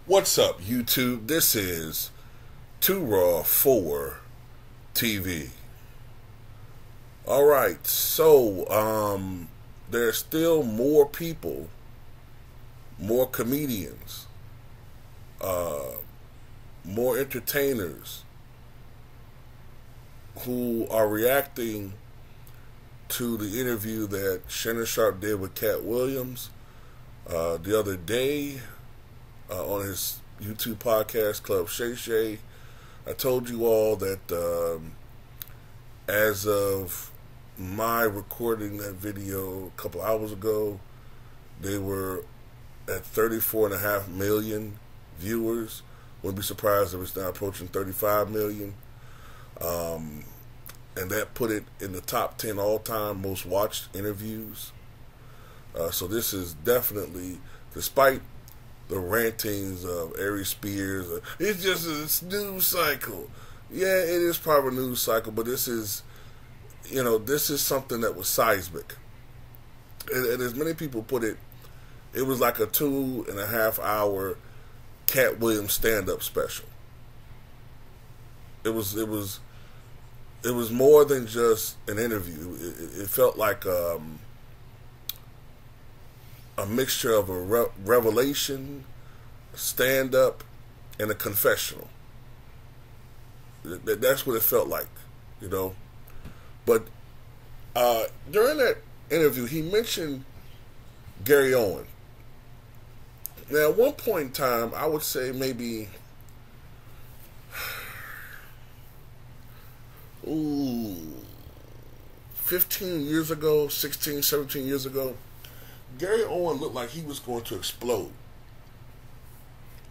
What's up, YouTube? This is Too Raw for TV. Alright, so there's still more people, more comedians, more entertainers who are reacting to the interview that Shannon Sharpe did with Katt Williams the other day on his YouTube podcast, Club Shay Shay. I told you all that as of my recording that video a couple hours ago, they were at 34.5 million viewers. Wouldn't be surprised if it's now approaching 35 million. And that put it in the top 10 all-time most watched interviews. So this is definitely, despite the rantings of Ari Spears, it's just a news cycle. Yeah, it is part of a news cycle, but this is, this is something that was seismic. And as many people put it, it was like a 2.5 hour Katt Williams stand-up special. It was more than just an interview. It felt like a mixture of a revelation, stand-up, and a confessional. That's what it felt like, But during that interview, he mentioned Gary Owens. Now, at one point in time, I would say maybe 15 years ago, 16, 17 years ago, Gary Owens looked like he was going to explode.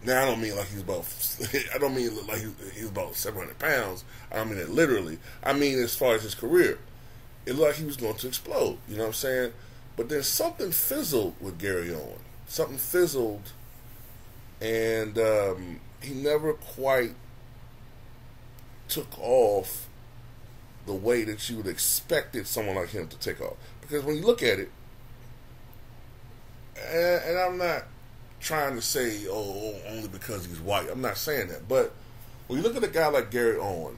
Now, I don't mean like he's about, I don't mean like he's about 700 pounds. I don't mean it literally. I mean as far as his career. It looked like he was going to explode, you know what I'm saying? But then something fizzled with Gary Owens. Something fizzled, and he never quite took off the way that you would expected someone like him to take off. Because when you look at it, and I'm not trying to say, only because he's white. I'm not saying that. But when you look at a guy like Gary Owens,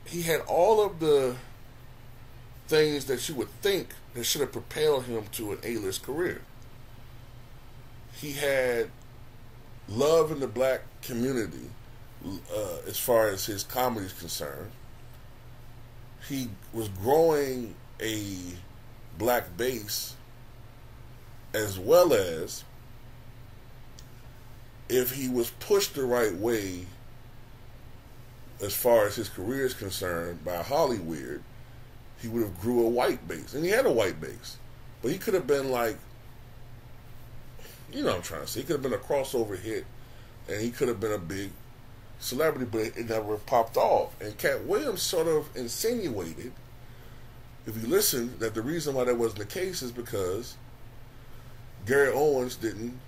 he had all of the things that you would think that should have propelled him to an A-list career. He had love in the black community as far as his comedy is concerned. He was growing a black base, as well as, if he was pushed the right way as far as his career is concerned by Hollyweird, he would have grew a white base. And he had a white base. But he could have been like, you know what I'm trying to say, he could have been a crossover hit, and he could have been a big celebrity, but it never popped off. And Katt Williams sort of insinuated, if you listen, that the reason why that wasn't the case is because Gary Owens didn't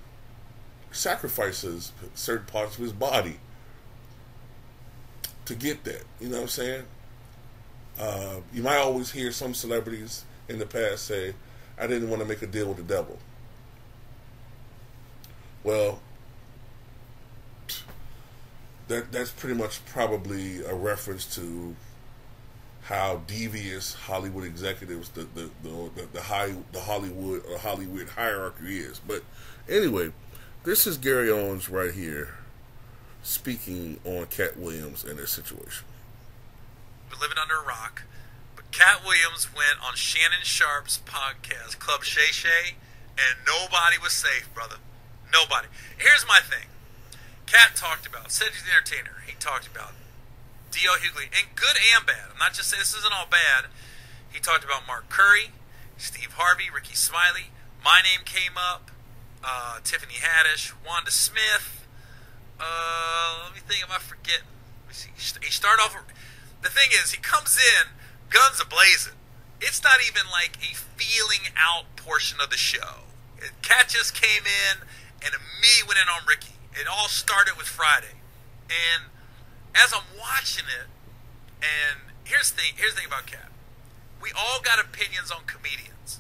sacrifice certain parts of his body to get that. You know what I'm saying? You might always hear some celebrities in the past say, I didn't want to make a deal with the devil. Well, that's pretty much probably a reference to how devious Hollywood executives, the Hollywood hierarchy is. But anyway, this is Gary Owens right here speaking on Katt Williams and their situation. We're living under a rock, but Katt Williams went on Shannon Sharpe's podcast, Club Shay Shay, and nobody was safe, brother. Nobody. Here's my thing. Katt talked about Cedric the Entertainer. He talked about D.L. Hughley, and good and bad. I'm not just saying this isn't all bad. He talked about Mark Curry, Steve Harvey, Ricky Smiley. My name came up. Tiffany Haddish, Wanda Smith. Let me think. Am I forgetting? Let me see. He started off. The thing is, he comes in guns a-blazing. It's not even like a feeling out portion of the show. Katt just came in and immediately went in on Ricky. It all started with Friday. And as I'm watching it, and here's the thing about Katt. We all got opinions on comedians.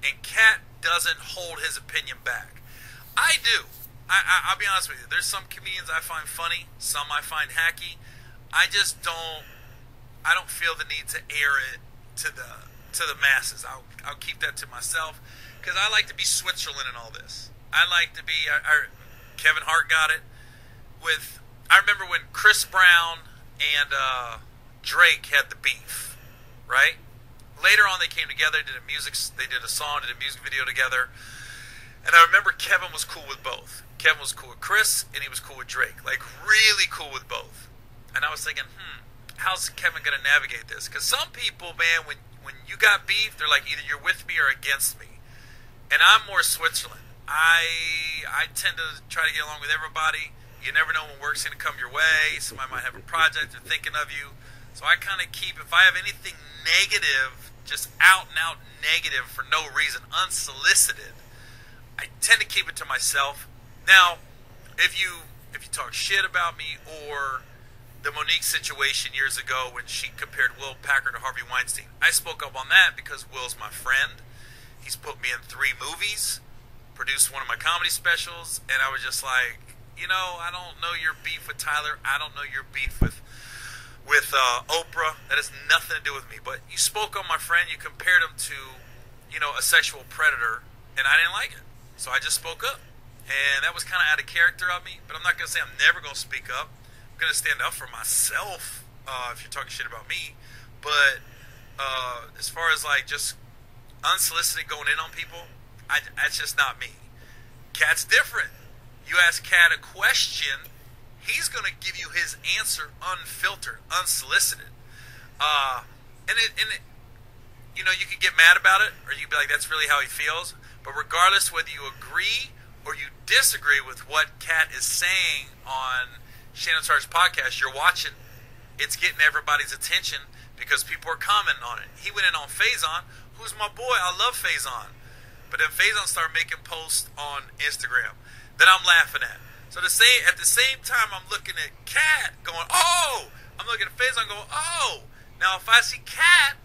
And Katt doesn't hold his opinion back. I do. I'll be honest with you. There's some comedians I find funny, some I find hacky. I just don't. I don't feel the need to air it to the masses. I'll keep that to myself because I like to be Switzerland in all this. I like to be. Kevin Hart got it with. I remember when Chris Brown and Drake had the beef, right? Later on, they came together, did a music. They did a song, did a music video together. And I remember Kevin was cool with both. Kevin was cool with Chris, and he was cool with Drake. Like, really cool with both. And I was thinking, how's Kevin going to navigate this? Because some people, man, when you got beef, they're like, either you're with me or against me. And I'm more Switzerland. I tend to try to get along with everybody. You never know when work's going to come your way. Somebody might have a project, they're thinking of you. So I kind of keep, if I have anything negative, just out and out negative for no reason, unsolicited, I tend to keep it to myself. Now, if you talk shit about me, or the Monique situation years ago when she compared Will Packer to Harvey Weinstein, I spoke up on that because Will's my friend. He's put me in 3 movies, produced one of my comedy specials, and I was just like, I don't know your beef with Tyler. I don't know your beef with Oprah. That has nothing to do with me. But you spoke on my friend. You compared him to, a sexual predator, and I didn't like it. So I just spoke up. And that was kind of out of character of me. But I'm not going to say I'm never going to speak up. I'm going to stand up for myself if you're talking shit about me. But as far as like just unsolicited going in on people, that's just not me. Katt's different. You ask Katt a question, he's going to give you his answer unfiltered, unsolicited. You can get mad about it, or you can be like, that's really how he feels. But regardless whether you agree or you disagree with what Katt is saying on Shannon Sharp's podcast, you're watching. It's getting everybody's attention because people are commenting on it. He went in on Faison, who's my boy. I love Faison. But then Faison started making posts on Instagram that I'm laughing at. So at the same time, I'm looking at Katt going, oh! I'm looking at Faison going, oh! Now, if I see Katt,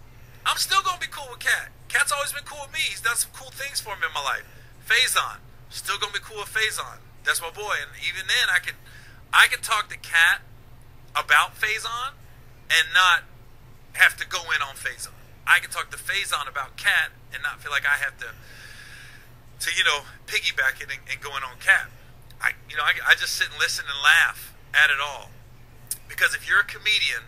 I'm still going to be cool with Katt. Katt's always been cool with me. He's done some cool things for me in my life. Faison, still going to be cool with Faison. That's my boy. And even then, I can talk to Katt about Faison and not have to go in on Faison. I can talk to Faison about Katt and not feel like I have to piggyback it and go in on Katt. I just sit and listen and laugh at it all. Because if you're a comedian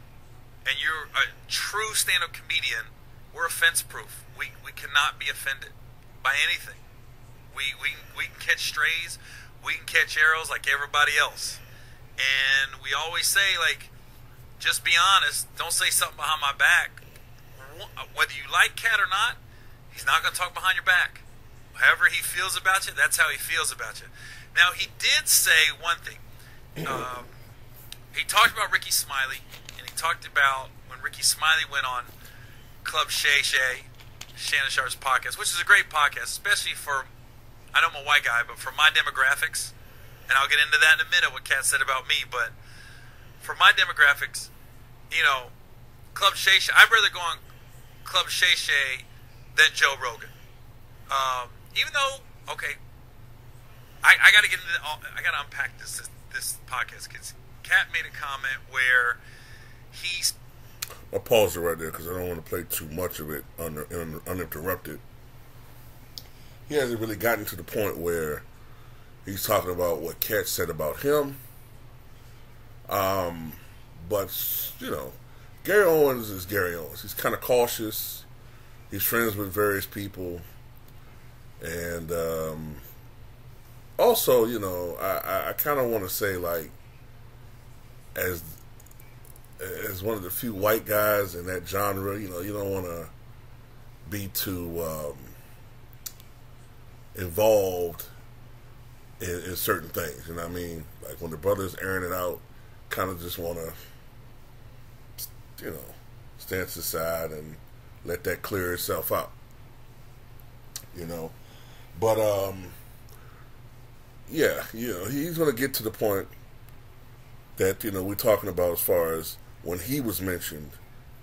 and you're a true stand-up comedian, we're offense-proof. We cannot be offended by anything. We can catch strays. We can catch arrows like everybody else. And we always say, like, just be honest. Don't say something behind my back. Whether you like Katt or not, he's not going to talk behind your back. However he feels about you, that's how he feels about you. Now, he did say one thing. He talked about Ricky Smiley, and he talked about when Ricky Smiley went on Club Shay Shay, Shannon Sharp's podcast, which is a great podcast, especially for, I know I'm a white guy, but for my demographics, and I'll get into that in a minute, what Katt said about me, but for my demographics, Club Shay Shay, I'd rather go on Club Shay Shay than Joe Rogan. Even though, okay, I got to get into I got to unpack this podcast because Katt made a comment where he's. I'll pause it right there because I don't want to play too much of it uninterrupted. He hasn't really gotten to the point where he's talking about what Katt said about him. But Gary Owens is Gary Owens. He's kind of cautious. He's friends with various people. And also, I kind of want to say, like, as one of the few white guys in that genre, you don't want to be too involved in certain things. You know what I mean? Like when the brother's airing it out, kind of just want to, stand to the side and let that clear itself out. But he's going to get to the point that we're talking about as far as when he was mentioned.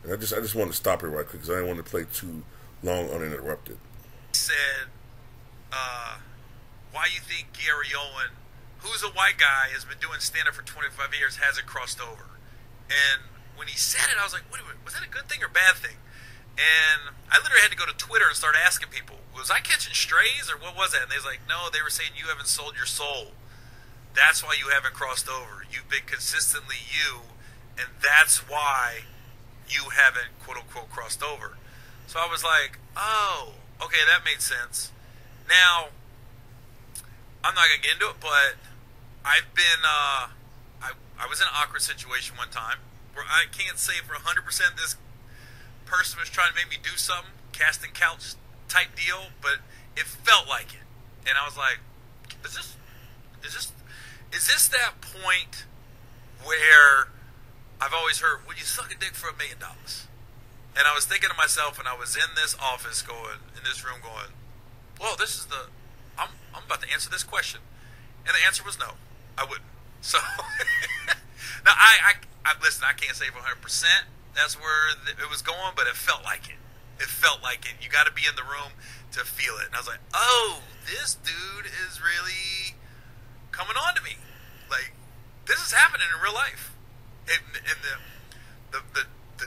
And I just want to stop it right quick because I didn't want to play too long uninterrupted. He said, why you think Gary Owen who's a white guy, has been doing stand-up for 25 years, hasn't crossed over. And when he said it, I was like, wait a minute, was that a good thing or bad thing? And I literally had to go to Twitter and start asking people, was I catching strays or what was that? And they was like, no, they were saying you haven't sold your soul. That's why you haven't crossed over. You've been consistently you, and that's why you haven't, quote-unquote, crossed over. So I was like, oh, okay, that made sense. Now, I'm not going to get into it, but I've been, I was in an awkward situation one time where I can't say for 100% this person was trying to make me do something, casting couch type deal, but it felt like it. And I was like, is this that point where I've always heard, would you suck a dick for $1 million? And I was thinking to myself, and I was in this office in this room going, well, I'm about to answer this question. And the answer was no, I wouldn't. So, now listen, I can't say for 100% that's where it was going, but it felt like it. It felt like it. You got to be in the room to feel it. And I was like, oh, this dude is really coming on to me. Like, this is happening in real life. And the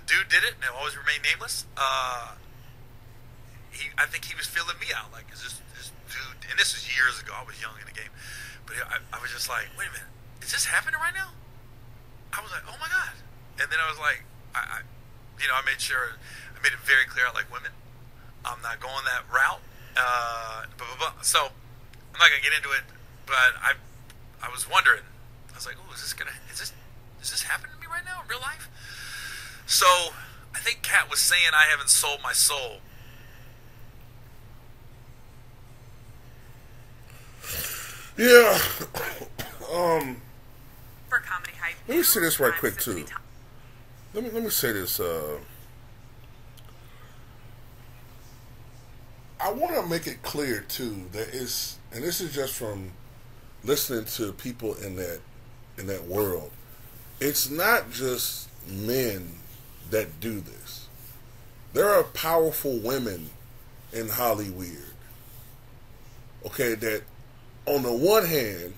dude did it, and it always remained nameless. I think he was feeling me out. Like, is this dude, and this was years ago. I was young in the game. But I was just like, wait a minute, is this happening right now? I was like, oh my God. And then I was like, I made it very clear I like women. I'm not going that route. So I'm not gonna get into it, but I was wondering. I was like, oh, is this happening to me right now in real life? So I think Katt was saying I haven't sold my soul. Yeah. For comedy hype. Let me say this right quick too. Let me say this. I want to make it clear too that and this is just from listening to people in that world. It's not just men that do this. There are powerful women in Hollyweird. Okay, that on the one hand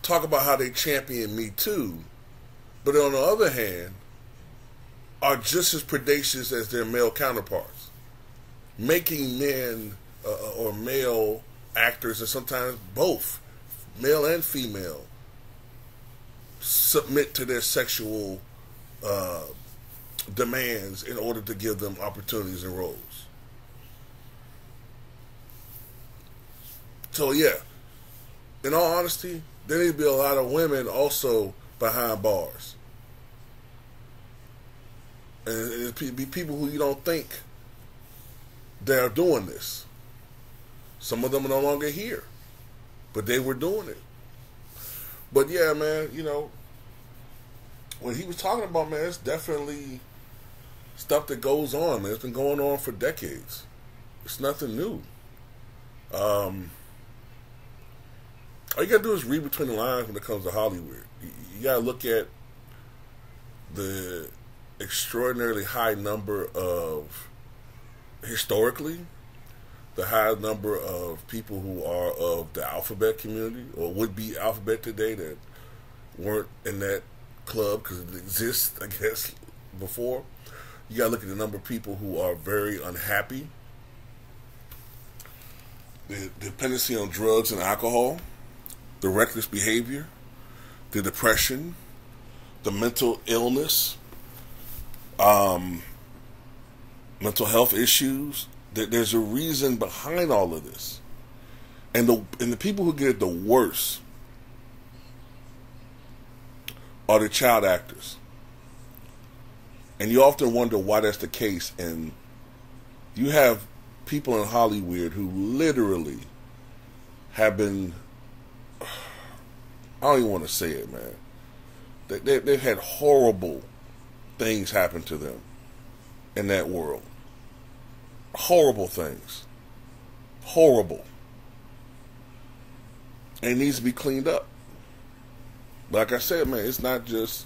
talk about how they champion Me Too, but on the other hand are just as predacious as their male counterparts, making men or male actors, and sometimes both, male and female, submit to their sexual demands in order to give them opportunities and roles. So yeah, in all honesty, there need to be a lot of women also behind bars. And it'd be people who you don't think they're doing this. Some of them are no longer here, but they were doing it. But yeah, man, when he was talking about, man, it's definitely stuff that goes on, man. It's been going on for decades. It's nothing new. All you gotta do is read between the lines when it comes to Hollyweird. You gotta look at the extraordinarily high number of, historically, the high number of people who are of the alphabet community, or would be alphabet today, that weren't in that club because it exists, I guess, before. You gotta look at the number of people who are very unhappy, the dependency on drugs and alcohol, the reckless behavior, the depression, the mental illness, mental health issues. There's a reason behind all of this, and the people who get it the worst are the child actors, and you often wonder why that's the case. And you have people in Hollyweird who literally have been, I don't even want to say it, man. They've had horrible things happen to them in that world. Horrible things. Horrible. And it needs to be cleaned up. Like I said, man, it's not just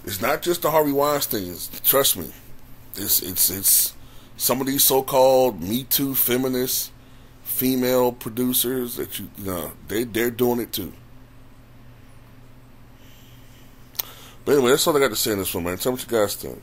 the Harvey Weinsteins. Trust me. It's some of these so-called Me Too feminists, female producers that they're doing it too. But anyway, that's all I got to say in this one, man. Tell me what you guys think.